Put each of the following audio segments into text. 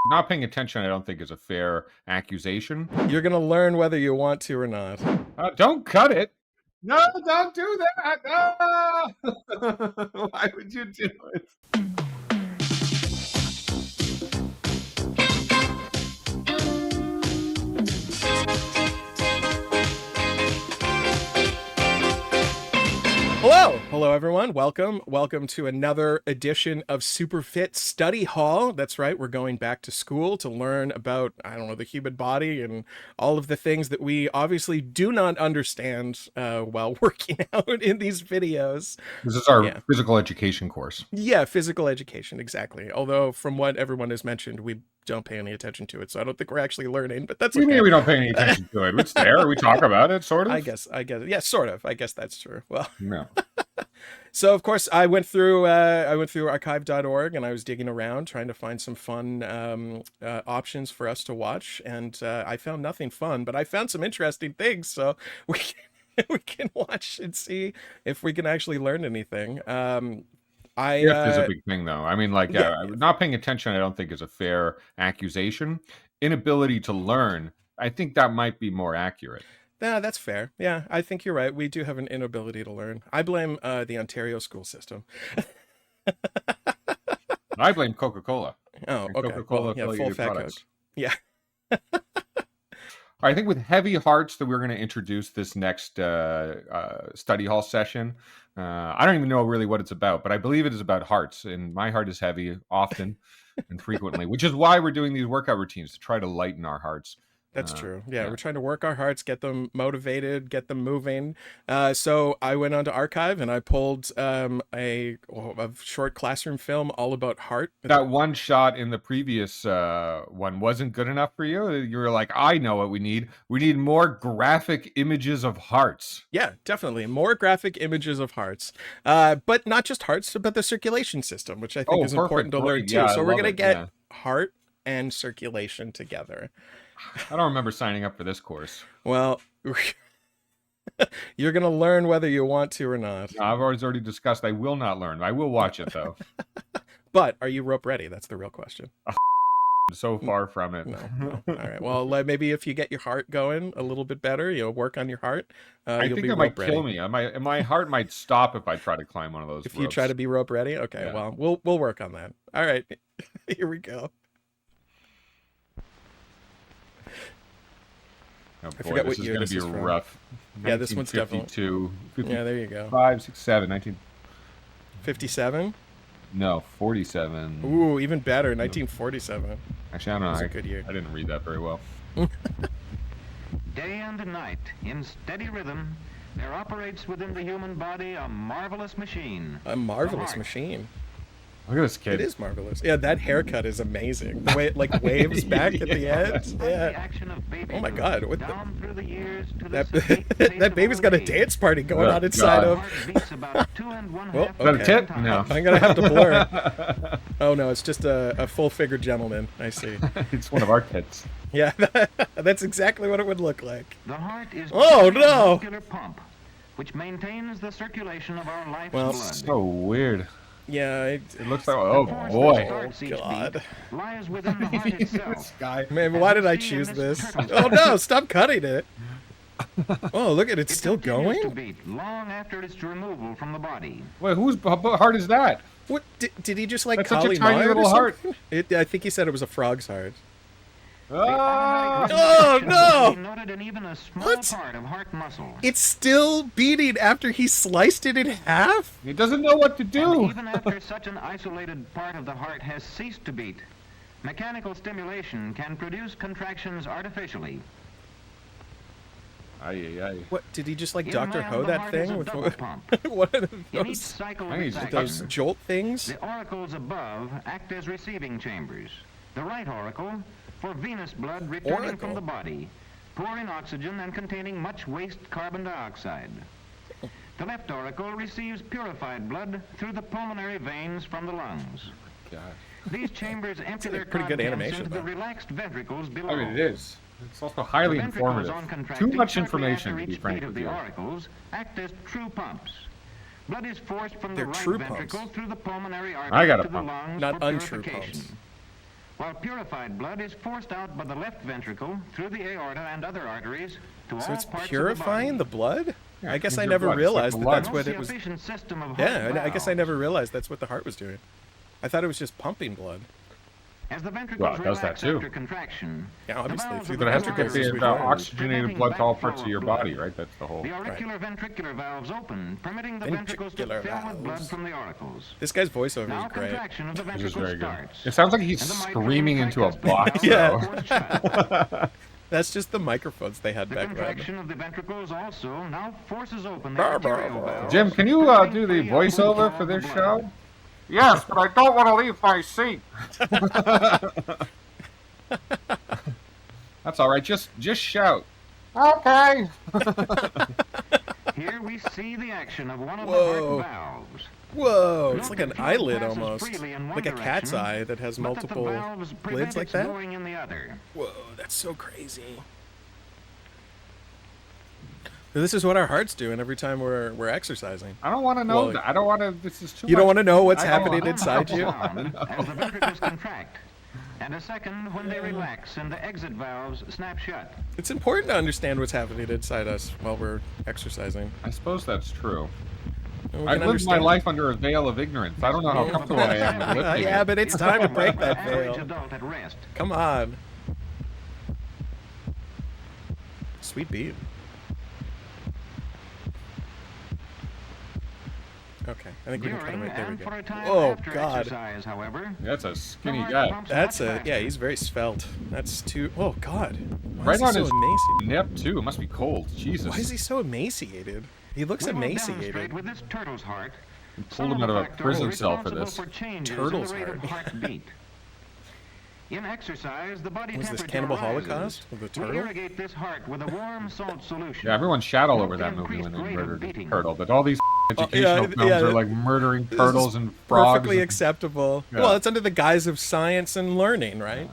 Not paying attention, I don't think, is a fair accusation. You're gonna learn whether you want to or not. Don't cut it. No, don't do that. No! Why would you do it? Hello everyone. Welcome to another edition of Superfit Study Hall. That's right, we're going back to school to learn about, I don't know, the human body and all of the things that we obviously do not understand while working out in these videos. This is our physical education course. Yeah, physical education, exactly. Although from what everyone has mentioned, we don't pay any attention to it, so I don't think we're actually learning, but that's okay. What do you mean we don't pay any attention to it? It's there. We talk about it, sort of. I guess. Yeah, sort of. I guess that's true. Well, no. So of course I went through archive.org and I was digging around trying to find some fun options for us to watch, and I found nothing fun, but I found some interesting things, so we can watch and see if we can actually learn anything. Drift is a big thing, though. I mean, like, not paying attention, I don't think, is a fair accusation. Inability to learn, I think that might be more accurate. Yeah, that's fair. Yeah, I think you're right. We do have an inability to learn. I blame the Ontario school system. I blame Coca-Cola. Oh, okay. Coca-Cola, well, yeah, full fat Coke. Yeah. I think with heavy hearts that we're going to introduce this next study hall session. I don't even know really what it's about, but I believe it is about hearts, and my heart is heavy often and frequently, which is why we're doing these workout routines, to try to lighten our hearts. That's true. Yeah, we're trying to work our hearts, get them motivated, get them moving. So I went onto Archive and I pulled a short classroom film all about heart. That one shot in the previous one wasn't good enough for you? You were like, I know what we need. We need more graphic images of hearts. Yeah, definitely. More graphic images of hearts. But not just hearts, but the circulation system, which I think is important to learn too. So we're going to get heart and circulation together. I don't remember signing up for this course. Well, you're going to learn whether you want to or not. No, I've already discussed I will not learn. I will watch it, though. But are you rope ready? That's the real question. So far from it. No. All right. Well, maybe if you get your heart going a little bit better, work on your heart. I think it might kill me. My heart might stop if I try to climb one of those. If you try to be rope ready, okay. Yeah. Well, we'll work on that. All right. Here we go. Oh boy, I forget what year this is going to be rough. Yeah, this one's definitely 52. Yeah, there you go. 5, 6, 7, 1957. No, 47. Ooh, even better, 1947. Actually, I don't know. That's a good year. I didn't read that very well. Day and night, in steady rhythm, there operates within the human body a marvelous machine. A marvelous machine. Look at this kid. It is marvelous. Yeah, that haircut is amazing. The way it waves back at the end. Yeah. Oh my God! What that baby's got a dance party going on inside of. Well, okay. Is that a tit? No. I'm gonna have to blur. Oh no, it's just a full-figured gentleman. I see. It's one of our tits. Yeah, that's exactly what it would look like. The heart is a muscular pump, which maintains the circulation of our life's blood. So weird. Yeah, it looks like, oh boy. Oh God. Lies within the heart itself. This guy. Man, why did I choose this? Oh no, stop cutting it. Oh, look at it, it's still going? To beat long after its removal from the body. Wait, whose heart is that? What did he just like That's such a tiny little heart. I think he said it was a frog's heart. Oh no! Noted in even a small part of heart muscle. It's still beating after he sliced it in half? He doesn't know what to do. And even after such an isolated part of the heart has ceased to beat, mechanical stimulation can produce contractions artificially. What, did he just like Dr. Ho that thing? With what are those jolt things? The auricles above act as receiving chambers. The right auricle for venous blood returning from the body, poor in oxygen and containing much waste carbon dioxide. The left auricle receives purified blood through the pulmonary veins from the lungs. God. These chambers empty their pretty good contents animation, into the relaxed ventricles below. I mean, it is. It's also highly informative. Too much information to be frank with you. The auricles act as true pumps. Blood is forced from They're the right true ventricle pumps. through the pulmonary I got artery a to the pump. lungs Not for untrue purification. pumps. while purified blood is forced out by the left ventricle through the aorta and other arteries to So all it's parts purifying of the the blood? Yeah, I guess cleans I your never blood. It's like realized that blood. that's what it was. efficient system of Yeah, heart I guess I valves. never realized that's what the heart was doing. I thought it was just pumping blood. As the ventricles Well, it does that relax too. after contraction, Yeah, obviously, the valves through of the But it has to ventricles, get as the we've learned. oxygenated blood to all parts of your body, right? That's the whole. The auricular ventricular valves open, permitting the ventricles to Ventricular fill with blood valves. from the auricles. This guy's voiceover Now is great. contraction of the Which is ventricle very good. starts. It sounds like he's and the screaming into a microphone box. Yeah. though. forced shut. That's just the microphones they had The back then. contraction of the ventricles also now forces open the Brr, arterial brr, valves. Jim, can you do the permitting free voiceover outflow for of the this blood. show? Yes, but I don't want to leave my seat. That's all right. Just shout. Okay. Here we see the action of one of Whoa. the heart valves. Whoa, it's Note like that an flow eyelid passes almost. freely in one Like a cat's direction, eye that has but that the multiple valves prevent lids like its that. going in the other. Whoa, that's so crazy. This is what our heart's doing every time we're exercising. I don't want to know Well, that. I don't want to. This is too. You don't much. want to know what's I don't happening wanna- inside you? Sound as the ventricles contract, and a second when they relax and the exit valves snap shut. It's important to understand what's happening inside us while we're exercising. I suppose that's true. And we I've can lived my understand- life under a veil of ignorance. I don't know how comfortable I am with lifting Yeah, it. but it's time to break that Average veil. adult at rest. Come on. Sweet beat. Okay, I think we can cut him During right there. We and go. for a time Oh after God, exercise, however, That's a the skinny heart guy. pumps that's much a faster. yeah. He's very svelte. That's too. Oh God, why Right is he on so his emaciated? nip too. It must be cold. Jesus. Why is he so emaciated? He looks We will emaciated. demonstrate with this turtle's heart pulled some him of out the of a factors prison cell for responsible this. for changes Turtle's in the rate of heart. heartbeat. In exercise, the body Was this temperature Cannibal rises. Holocaust with the We turtle? irrigate this heart with a warm salt solution. Yeah, everyone shat all Note over the that movie when they increased rate of murdered the beating. turtle. But all these yeah, educational films yeah, are like murdering this turtles is and frogs. Perfectly and- acceptable. Yeah. Well, it's under the guise of science and learning, right?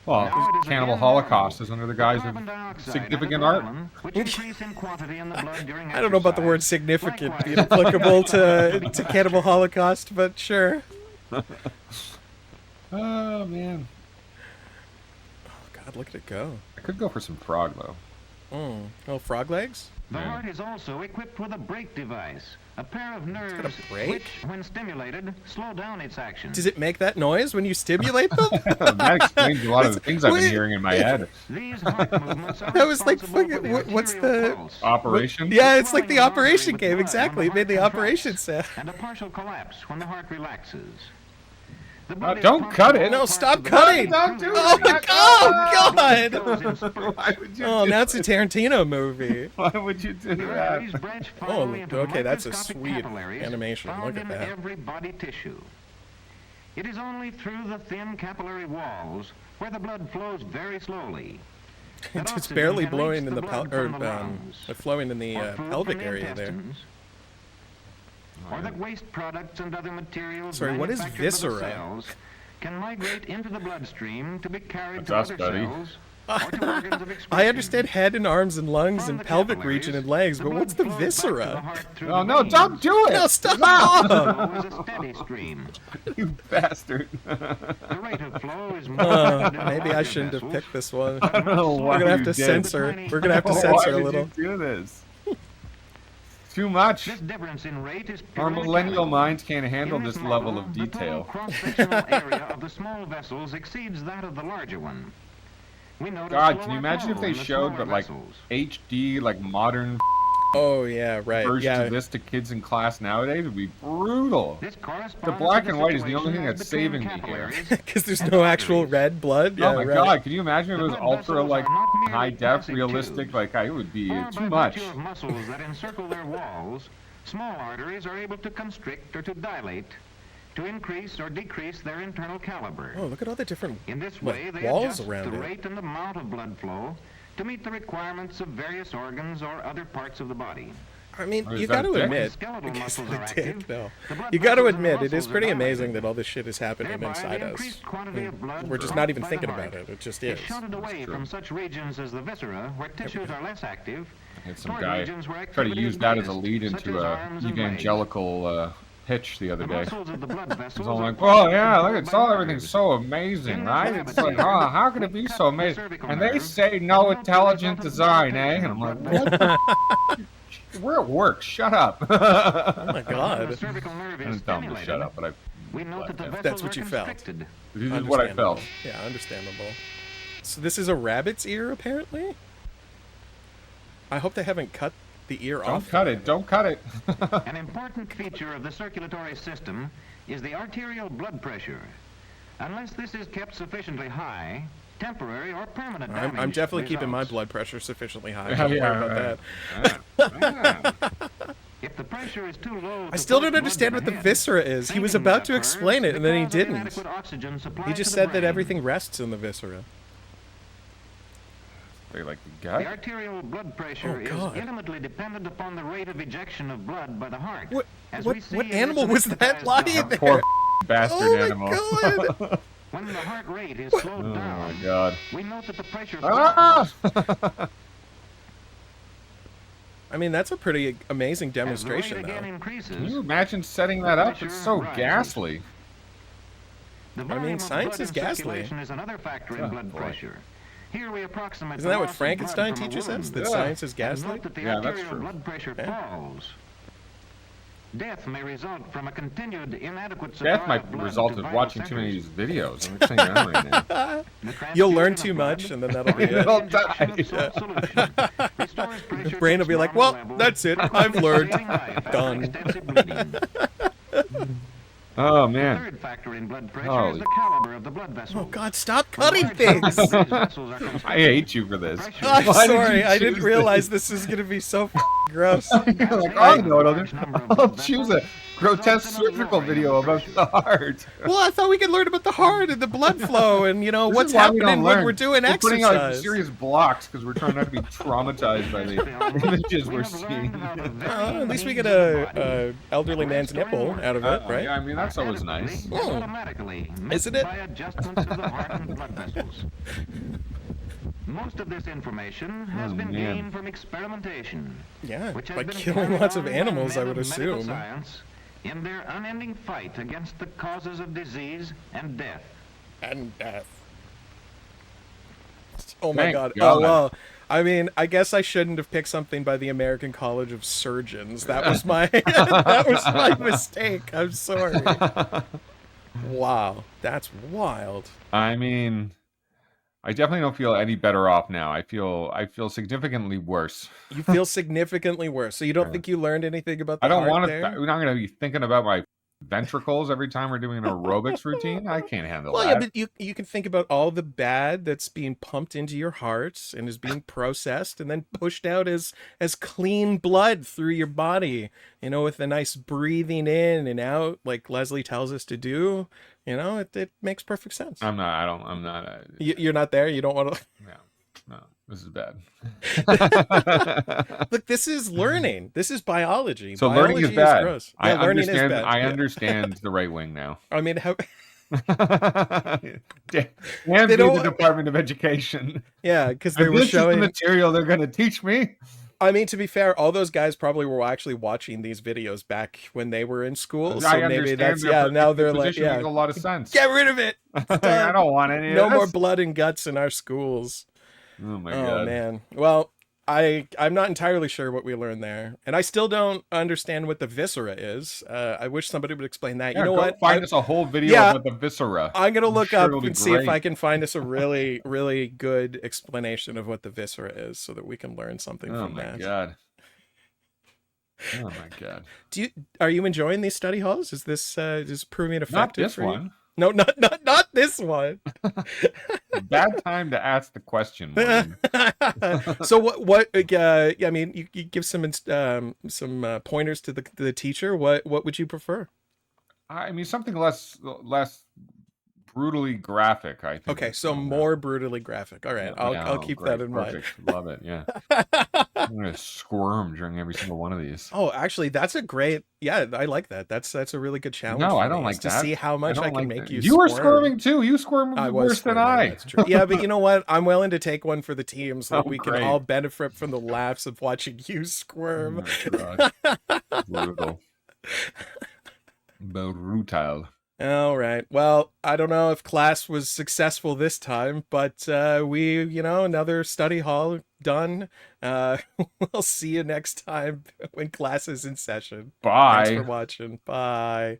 Well, Now it is Cannibal again Holocaust normal. is under the The guise of carbon dioxide significant and art. adrenaline, which increase in quantity in the blood during I don't know about the word exercise, significant likewise being applicable to Cannibal Holocaust, but sure. Oh man, Oh God, look at it go. I could go for some frog though. Oh, frog legs? The Yeah. heart is also equipped with a brake device, a pair of nerves brake? which, when stimulated, slow down its action. Does it make that noise when you stimulate them? That explains a lot of the things I've been Wait. hearing in my head. These heart movements are That was like responsible fucking- for the what's arterial the- pulse, Operation. Yeah, it's like the swelling of the operation artery with game. blood Exactly. when It made the heart operation contracts, sound. and a partial collapse when the heart relaxes. The No, blood is don't pumped cut to it. all No, parts stop of the cutting. body Don't do through it. the Oh, arteries. oh, Blood God. goes in spurts. Why would you? Oh, do now it's a that? Tarantino movie. Why would you do The that? arteries branch Oh, finally into okay, that's a microscopic sweet capillaries animation. found Look at in that. every body tissue. It is only through the thin capillary walls where the blood flows very slowly. that It's oxygen barely can blowing reach in the blood from the lungs, flowing in the or food pelvic from the area there. intestines, or that waste products and other materials Sorry, what is manufactured by the viscera? cells can migrate into the bloodstream to be carried That's to us, other buddy. cells or to organs of expression. I understand head and arms and lungs From and the pelvic capillaries, region and legs, the but blood what's the flows back to the viscera? heart through Oh the no! veins. Don't do it! No, stop! Flow is a steady stream. You bastard! The rate of flow is more Maybe I shouldn't have picked this one. I don't know why We're gonna have you to did. censor. We're gonna have to Why censor a did little. you do this? Too much. This difference in rate is Our purely millennial chemical. minds can't handle In this model, level of the total detail. cross-sectional area of the small vessels exceeds that of the larger one. We notice God, can slower you imagine if flow they in the showed, smaller but like vessels. HD, like modern Oh yeah, right. versions Yeah, of this to kids in class nowadays? Would be brutal. This corresponds The black to and white is the only situation thing as that's between saving me here. capillaries because there's and no actual arteries. red blood. Yeah, Oh my right. God! Can you imagine if it was blood ultra vessels like are not merely high def, plastic realistic? tubes. Like it would be Or too by much. virtue of muscles that encircle their walls, small arteries are able to constrict or to dilate, to increase or decrease their internal caliber. Oh, look at all the different In this like, way, they walls adjust around the it. rate and amount of blood flow to meet the requirements of various organs or other parts of the body. I mean, Oh, is you that got to a dick? admit, Skeletal I guess muscles the are dick, active. no. The blood You got to vessels and admit, it is muscles are pretty dilated. amazing that all this shit is happening Thereby, inside the us. increased quantity of blood We're just pumped not even by the thinking heart about it. It just is is. shunted away true. from such regions as the viscera, where tissues are less active, I had some toward guy regions where try to activity use is that as a greatest, lead such into as a arms and legs. evangelical pitch the other The day. muscles of the blood vessels It's all are like, oh partially yeah, look, controlled it's by all nerves. everything's so amazing, In the right? rabbit's It's like, ear, oh, how can it be cut so the amazing? cervical And they nerve say and no note the intelligent result of design, the eh? And I'm like, blood what the? We're at work. Shut up. Oh my When the God. cervical nerve I is didn't tell him to stimulated, shut up, but I. we note that the That's vessels what are you felt. constricted. This is what I Understandable. felt. Yeah, understandable. So this is a rabbit's ear, apparently? I hope they haven't cut the ear Don't off. cut it. Don't cut it. An important feature of the circulatory system is the arterial blood pressure. Unless this is kept sufficiently high, temporary or permanent damage I'm definitely keeping my results. blood pressure sufficiently high. Yeah, Don't yeah, worry about right. that. If the pressure is too low I to still push don't blood understand to what the head, viscera is. He was fainting about to occurs explain it, and then he because of didn't. inadequate oxygen supply He to just the said that brain. everything rests in the viscera. They like the The gut. arterial blood pressure Oh, is God. intimately dependent upon the rate of ejection of blood by the heart. What- As what- we see what in animal this was that anesthetized lying dog, there? Poor bastard Oh my animal. God. When the heart rate is slowed Oh down, my god. we note that the pressure Ah! falls. I mean, that's a pretty amazing As the rate demonstration, again though. increases, Can you imagine setting that up? It's so Rises. ghastly. the I volume mean, of science blood is in ghastly. circulation is another factor in Oh, blood boy. pressure. Here we approximate Isn't the that what loss of Frankenstein blood from a teaches us? wound. That Yeah. science is And ghastly? note that the Yeah, that's arterial true. blood pressure Yeah. falls. Death may result from a continued inadequate supply Death might of blood result to of vital watching too many of centers. these videos. I'm saying that right now. The You'll learn transfusion too of much, blood and then that'll be or it. You'll injection of die. salt solution restores pressure The to brain will its be like, normal well, level, that's it. frequently I've learned. saving life after Done. extensive bleeding. Oh The man. third factor in blood pressure Holy- is the caliber of the blood vessels. Oh, God, stop When cutting large numbers things! of these vessels are I constricted, hate you for this. pressure- I'm Why did you sorry, I didn't choose realize this is gonna be so gross. You're like, oh, you know what I'll do? I'll choose a grotesque surgical video about the heart. Well, I thought we could learn about the heart and the blood flow and, you know, This what's is why we don't happening when learn. we're doing We're putting out exercise. serious blocks because we're trying not to be traumatized by the images we're seeing. At least we get a elderly man's nipple out of it, right? Yeah, I mean, that's always nice. Oh. Automatically, Isn't it? by adjustments of the heart and blood vessels. Most of this information has Oh, been man. gained from experimentation, Yeah, which has by been killing carried lots on of by animals, I men would of medical assume. science in their unending fight against the causes of disease and death. And death. Oh my Thank God. God. Oh well. I mean, I guess I shouldn't have picked something by the American College of Surgeons. That was my that was my mistake. I'm sorry. Wow, that's wild. I mean, I definitely don't feel any better off now. I feel significantly worse. You feel significantly worse. So you don't Yeah. think you learned anything about the I don't heart want to. there? I'm not going to be thinking about my ventricles every time we're doing an aerobics routine. I can't handle Well, yeah, that. but you can think about all the bad that's being pumped into your heart and is being processed and then pushed out as clean blood through your body. You know, with a nice breathing in and out, like Leslie tells us to do. You know, it makes perfect sense. I'm not. I don't. I'm not. You're not there. You don't want to. No. This is bad. Look, this is learning. This is biology. So biology learning is bad. gross. I Yeah, learning is understand. bad. I Yeah. understand the right wing now. I mean, how? And They be don't- the Department of Education. Yeah, because they If were this is the showing. material they're going to teach me. I mean, to be fair, all those guys probably were actually watching these videos back when they were in school. So I maybe understand. that's their now they're like, position yeah, makes a lot of sense. get rid of it. I don't want any. No of more this. blood and guts in our schools. Oh my Oh god. man. Well, I'm not entirely sure what we learned there, and I still don't understand what the viscera is. I wish somebody would explain that. Yeah, You know go what? Find us a whole video Yeah. about the viscera. I'm gonna look sure up it'll be and see if great. I can find us a really, really good explanation of what the viscera is, so that we can learn something Oh from my that. god. Oh my god. Are you enjoying these study halls? Is this proving effective? Not this for you? one. No, not this one. Bad time to ask the question. Morgan. So what? Yeah, I mean, you give some pointers to the teacher. What would you prefer? I mean, something less brutally graphic. I think. Okay, is so better. more brutally graphic. All right, I'll keep great, that in mind. perfect. Love it. Yeah. I'm gonna squirm during every single one of these. Oh, actually, that's a great. Yeah, I like that. That's a really good challenge. No, for I don't me, like is to that. see how much I, can make that. you. You were squirm. squirming too. You squirmed I was worse than squirming, I. That's true. Yeah, but you know what? I'm willing to take one for the team so that Oh, we can great. all benefit from the laughs of watching you Oh squirm. my God. Brutal. Brutal. All right. Well, I don't know if class was successful this time, but another study hall done. We'll see you next time when class is in session. Thanks for Bye. watching. Bye.